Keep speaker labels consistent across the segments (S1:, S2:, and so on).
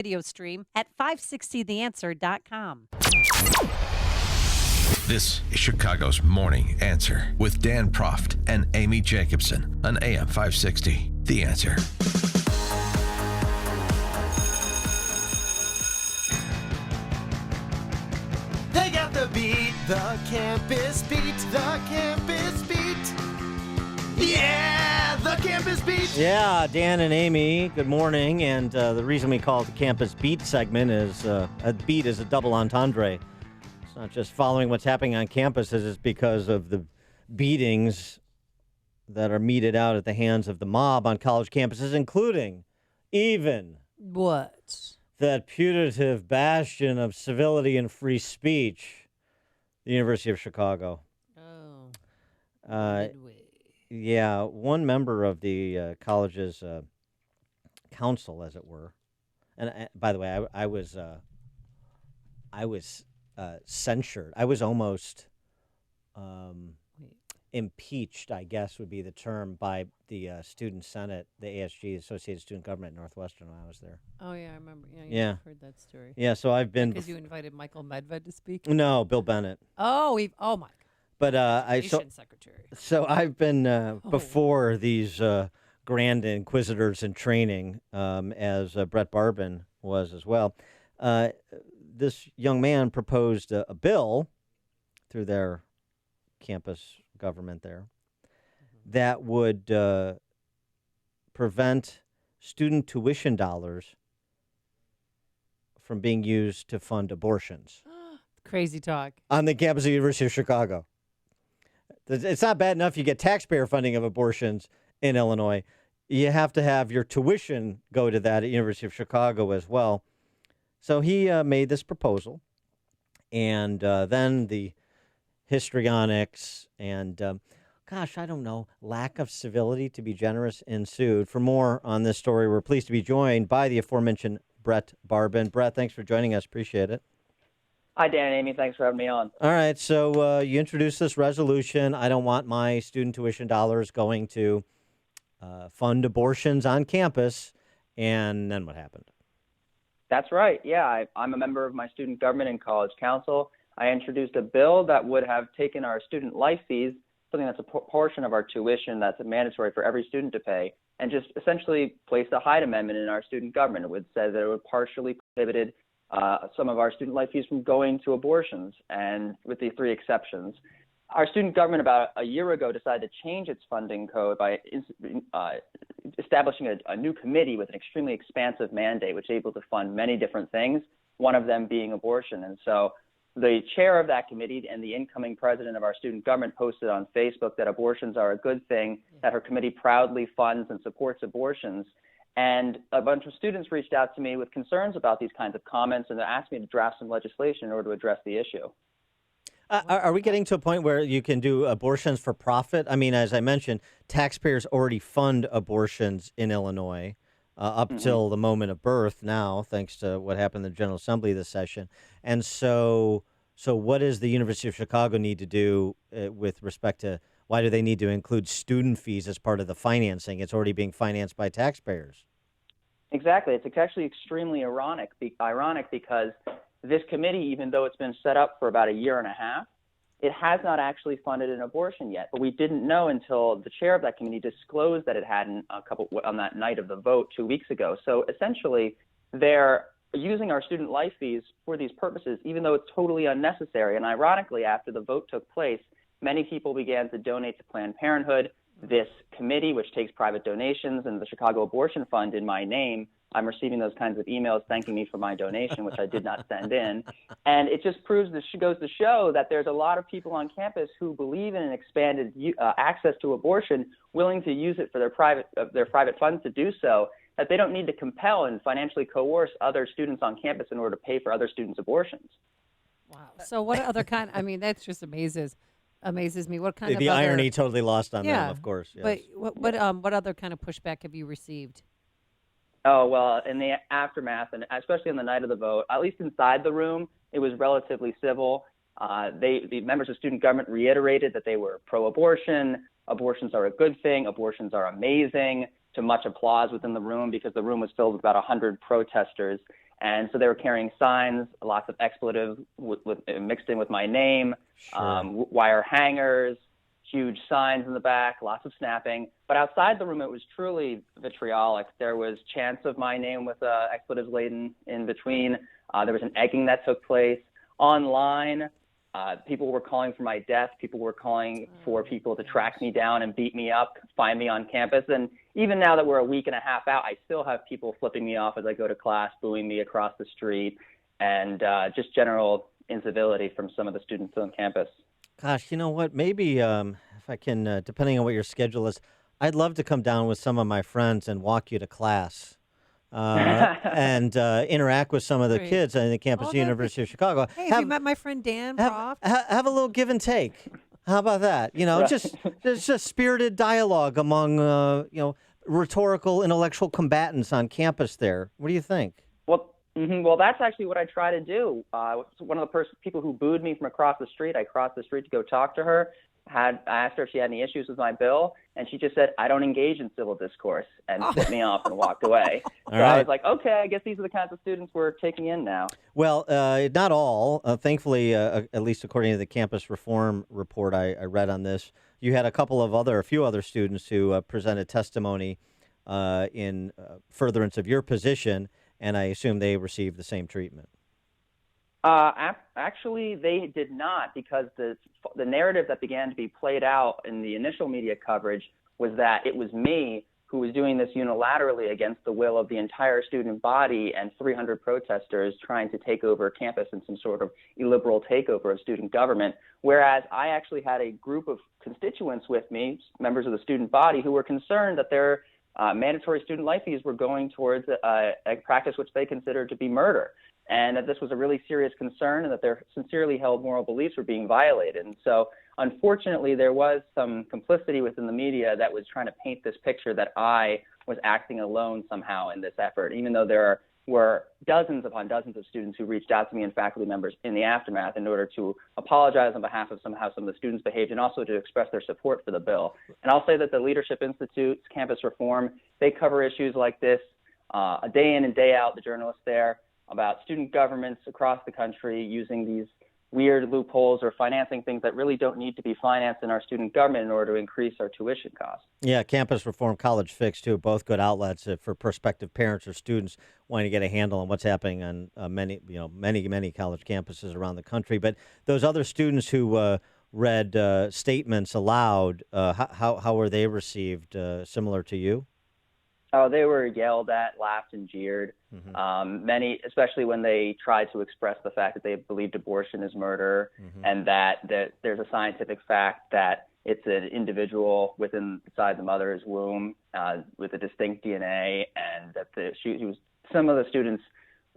S1: video stream at 560theanswer.com.
S2: This is Chicago's Morning Answer with Dan Proft and Amy Jacobson on AM 560. The Answer.
S3: They got the beat, the campus beat, the campus beat. Yeah, the campus beat.
S4: Yeah, Dan and Amy, good morning. And the reason we call it the Campus Beat segment is a beat is a double entendre. It's not just following what's happening on campuses, it's because of the beatings that are meted out at the hands of the mob on college campuses, including even
S1: What?
S4: that putative bastion of civility and free speech, the University of Chicago.
S1: Oh.
S4: Did we? Yeah, one member of the college's council, as it were, and by the way, I was censured. I was almost impeached, I guess would be the term, by the Student Senate, the ASG, Associated Student Government at Northwestern, when I was there.
S1: Oh, yeah, I remember.
S4: Yeah.
S1: I've heard that story.
S4: Yeah, so I've been...
S1: Because you invited Michael Medved to speak?
S4: No, Bill Bennett.
S1: Oh, my God.
S4: But
S1: Secretary.
S4: So I've been before these grand inquisitors in training, as Brett Barbin was as well. This young man proposed a bill through their campus government there that would prevent student tuition dollars from being used to fund abortions.
S1: Crazy talk.
S4: On the campus of the University of Chicago. It's not bad enough you get taxpayer funding of abortions in Illinois. You have to have your tuition go to that at University of Chicago as well. So he made this proposal, and then the histrionics and, I don't know, lack of civility, to be generous, ensued. For more on this story, we're pleased to be joined by the aforementioned Brett Barbin. Brett, thanks for joining us. Appreciate it.
S5: Hi, Dan and Amy. Thanks for having me on.
S4: All right. So you introduced this resolution. I don't want my student tuition dollars going to fund abortions on campus. And then what happened?
S5: That's right. Yeah, I'm a member of my student government and college council. I introduced a bill that would have taken our student life fees, something that's a portion of our tuition that's mandatory for every student to pay, and just essentially placed a Hyde Amendment in our student government. It would say that it would partially prohibited some of our student life fees from going to abortions, and with the three exceptions. Our student government about a year ago decided to change its funding code by establishing a new committee with an extremely expansive mandate, which is able to fund many different things, one of them being abortion. And so the chair of that committee and the incoming president of our student government posted on Facebook that abortions are a good thing, that her committee proudly funds and supports abortions. And a bunch of students reached out to me with concerns about these kinds of comments, and they asked me to draft some legislation in order to address the issue.
S4: Are we getting to a point where you can do abortions for profit? I mean, as I mentioned, taxpayers already fund abortions in Illinois up till the moment of birth now, thanks to what happened in the General Assembly this session. And so what does the University of Chicago need to do with respect to why do they need to include student fees as part of the financing? It's already being financed by taxpayers.
S5: Exactly. It's actually extremely ironic because this committee, even though it's been set up for about a year and a half, it has not actually funded an abortion yet. But we didn't know until the chair of that committee disclosed that it hadn't on that night of the vote 2 weeks ago. So essentially, they're using our student life fees for these purposes, even though it's totally unnecessary. And ironically, after the vote took place, many people began to donate to Planned Parenthood. This committee, which takes private donations, and the Chicago Abortion Fund in my name, I'm receiving those kinds of emails thanking me for my donation, which I did not send in. And it just goes to show that there's a lot of people on campus who believe in an expanded access to abortion, willing to use it for their private funds to do so, that they don't need to compel and financially coerce other students on campus in order to pay for other students' abortions.
S1: Wow. So what other kind, I mean, that's just amazes me. What kind of
S4: the
S1: other,
S4: irony totally lost on them, of course. Yes.
S1: But what other kind of pushback have you received?
S5: Oh, well, in the aftermath, and especially on the night of the vote, at least inside the room, it was relatively civil. The members of student government reiterated that they were pro-abortion. Abortions are a good thing. Abortions are amazing, to much applause within the room because the room was filled with about 100 protesters. And so they were carrying signs, lots of expletive mixed in with my name,
S4: Sure.
S5: wire hangers, huge signs in the back, lots of snapping. But outside the room, it was truly vitriolic. There was chants of my name with expletives laden in between. There was an egging that took place. Online, people were calling for my death. People were calling for people to track me down and beat me up, find me on campus. And even now that we're a week and a half out, I still have people flipping me off as I go to class, booing me across the street, and just general incivility from some of the students on campus.
S4: Gosh, you know what? Maybe if I can, depending on what your schedule is, I'd love to come down with some of my friends and walk you to class. And interact with some of the
S1: Great.
S4: kids in the campus
S1: Oh,
S4: of the University of Chicago.
S1: Hey, have you met my friend Dan Proft?
S4: Have a little give and take. How about that? You know,
S5: Right.
S4: just spirited dialogue among rhetorical intellectual combatants on campus there. What do you think?
S5: Well, that's actually what I try to do. One of the people who booed me from across the street, I crossed the street to go talk to her. I asked her if she had any issues with my bill, and she just said, "I don't engage in civil discourse," and flipped me off and walked away.
S4: All
S5: So
S4: right.
S5: I was like, okay, I guess these are the kinds of students we're taking in now.
S4: Well, not all. Thankfully, at least according to the campus reform report I read on this, you had a few other students who presented testimony in furtherance of your position, and I assume they received the same treatment.
S5: Actually, they did not, because the narrative that began to be played out in the initial media coverage was that it was me who was doing this unilaterally against the will of the entire student body and 300 protesters trying to take over campus in some sort of illiberal takeover of student government, whereas I actually had a group of constituents with me, members of the student body, who were concerned that their mandatory student life fees were going towards a practice which they considered to be murder, and that this was a really serious concern and that their sincerely held moral beliefs were being violated. And so, unfortunately, there was some complicity within the media that was trying to paint this picture that I was acting alone somehow in this effort, even though there were dozens upon dozens of students who reached out to me and faculty members in the aftermath in order to apologize on behalf of how some of the students behaved and also to express their support for the bill. And I'll say that the Leadership Institute's campus reform, they cover issues like this a day in and day out, the journalists there, about student governments across the country using these weird loopholes or financing things that really don't need to be financed in our student government in order to increase our tuition costs.
S4: Yeah, Campus Reform, College Fix, too, both good outlets for prospective parents or students wanting to get a handle on what's happening on many college campuses around the country. But those other students who read statements aloud, how were they received? Similar to you?
S5: Oh, they were yelled at, laughed, and jeered. Many, especially when they tried to express the fact that they believed abortion is murder, and that there's a scientific fact that it's an individual inside the mother's womb with a distinct DNA, and that some of the students,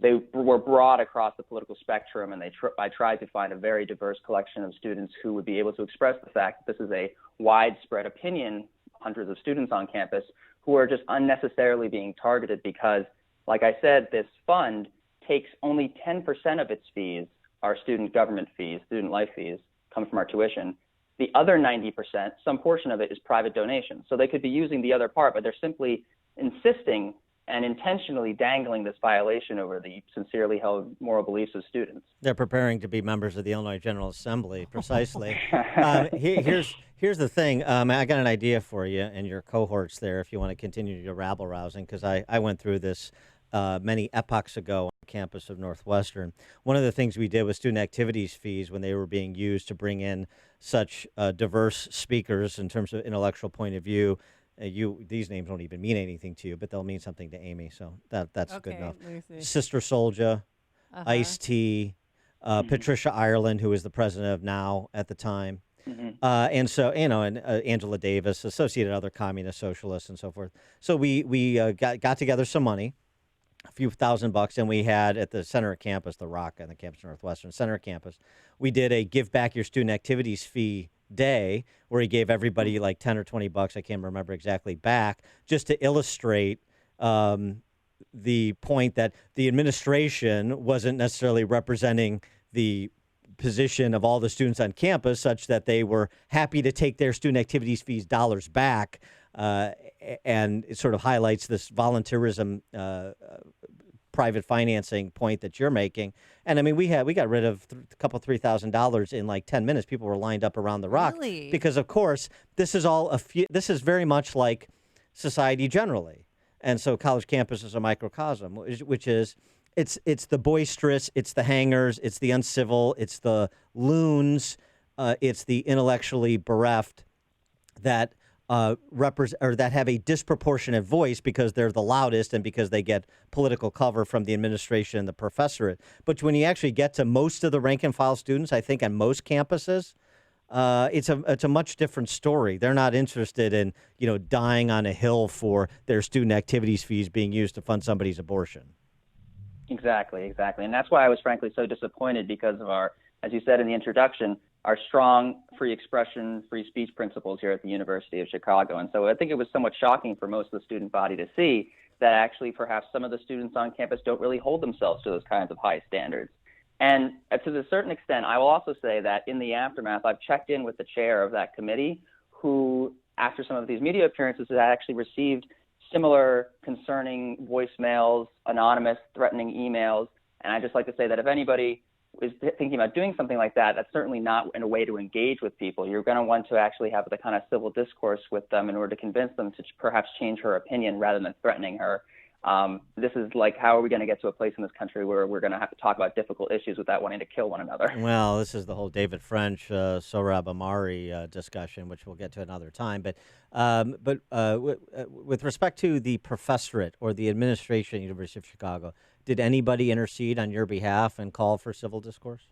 S5: they were broad across the political spectrum, and I tried to find a very diverse collection of students who would be able to express the fact that this is a widespread opinion, hundreds of students on campus, who are just unnecessarily being targeted because, like I said, this fund takes only 10% of its fees, our student government fees, student life fees, come from our tuition. The other 90%, some portion of it is private donations. So they could be using the other part, but they're simply insisting and intentionally dangling this violation over the sincerely held moral beliefs of students.
S4: They're preparing to be members of the Illinois General Assembly, precisely. Here's the thing. I got an idea for you and your cohorts there if you want to continue your rabble-rousing, because I went through this many epochs ago on the campus of Northwestern. One of the things we did with student activities fees when they were being used to bring in such diverse speakers in terms of intellectual point of view. These names don't even mean anything to you, but they'll mean something to Amy, so that's good enough. Sister Soldier, Ice-T, Patricia Ireland, who was the president of NOW at the time, and so and Angela Davis, associated other communist socialists and so forth. So we got together some money, a few $1,000, and we had at the center of campus, the Rock on the campus of Northwestern, center of campus, we did a give back your student activities fee day where he gave everybody like 10 or 20 bucks, I can't remember exactly, back, just to illustrate the point that the administration wasn't necessarily representing the position of all the students on campus, such that they were happy to take their student activities fees dollars back, and it sort of highlights this volunteerism private financing point that you're making. And I mean, we got rid of a couple $3,000 in like 10 minutes. People were lined up around the rock
S1: Really?
S4: because, of course, this is very much like society generally. And so college campus is a microcosm, which is it's the boisterous, it's the hangers, it's the uncivil, it's the loons, it's the intellectually bereft that that have a disproportionate voice because they're the loudest and because they get political cover from the administration and the professorate. But when you actually get to most of the rank and file students, I think on most campuses, it's a much different story. They're not interested in dying on a hill for their student activities fees being used to fund somebody's abortion.
S5: Exactly. And that's why I was frankly so disappointed because of our, as you said in the introduction, our strong free expression, free speech principles here at the University of Chicago. And so I think it was somewhat shocking for most of the student body to see that actually perhaps some of the students on campus don't really hold themselves to those kinds of high standards. And to a certain extent, I will also say that in the aftermath, I've checked in with the chair of that committee who, after some of these media appearances, has actually received similar concerning voicemails, anonymous threatening emails. And I'd just like to say that if anybody is thinking about doing something like that, that's certainly not in a way to engage with people. You're going to want to actually have the kind of civil discourse with them in order to convince them to perhaps change her opinion rather than threatening her. This is like, how are we going to get to a place in this country where we're going to have to talk about difficult issues without wanting to kill one another?
S4: Well, this is the whole David French, Sohrab Ahmari discussion, which we'll get to another time. But with respect to the professorate or the administration at University of Chicago, did anybody intercede on your behalf and call for civil discourse?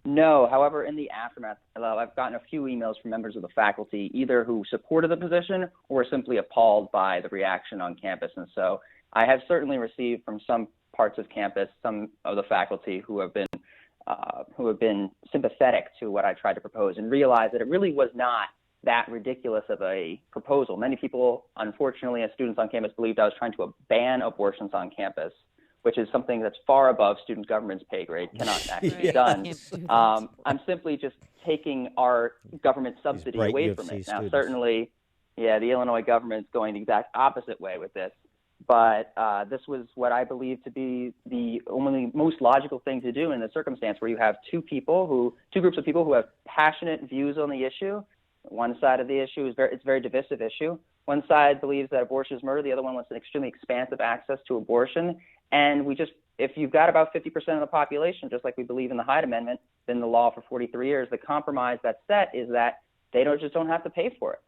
S5: No. However, in the aftermath, I've gotten a few emails from members of the faculty, either who supported the position or simply appalled by the reaction on campus. And so I have certainly received from some parts of campus, some of the faculty who have been sympathetic to what I tried to propose and realized that it really was not that ridiculous of a proposal. Many people, unfortunately, as students on campus, believed I was trying to ban abortions on campus, which is something that's far above student government's pay grade, cannot actually be done. I'm simply just taking our government subsidy away from it. Now, certainly, the Illinois government's going the exact opposite way with this, but this was what I believe to be the only most logical thing to do in the circumstance where you have two groups of people who have passionate views on the issue. One side of the issue is it's a very divisive issue. One side believes that abortion is murder. The other one wants an extremely expansive access to abortion. And if you've got about 50% of the population, just like we believe in the Hyde Amendment, been the law for 43 years, the compromise that's set is that they don't have to pay for it.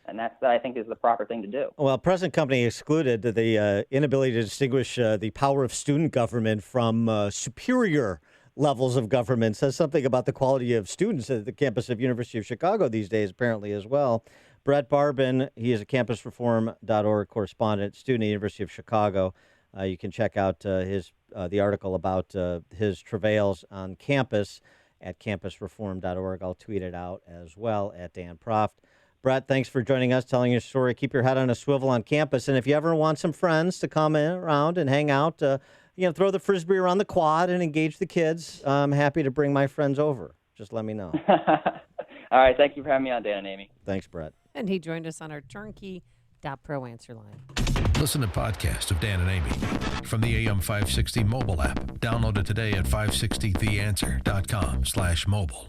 S5: And that I think is the proper thing to do.
S4: Well, present company excluded the inability to distinguish the power of student government from superior levels of government says something about the quality of students at the campus of University of Chicago these days, apparently, as well. Brett Barbin, he is a campusreform.org correspondent, student at the University of Chicago. You can check out the article about his travails on campus at campusreform.org. I'll tweet it out as well at Dan Proft. Brett, thanks for joining us, telling your story. Keep your head on a swivel on campus. And if you ever want some friends to come in around and hang out, throw the Frisbee around the quad and engage the kids, I'm happy to bring my friends over. Just let me know.
S5: All right. Thank you for having me on, Dan and Amy.
S4: Thanks, Brett.
S1: And he joined us on our turnkey.pro answer line.
S2: Listen to podcasts of Dan and Amy from the AM 560 mobile app. Download it today at 560theanswer.com/mobile.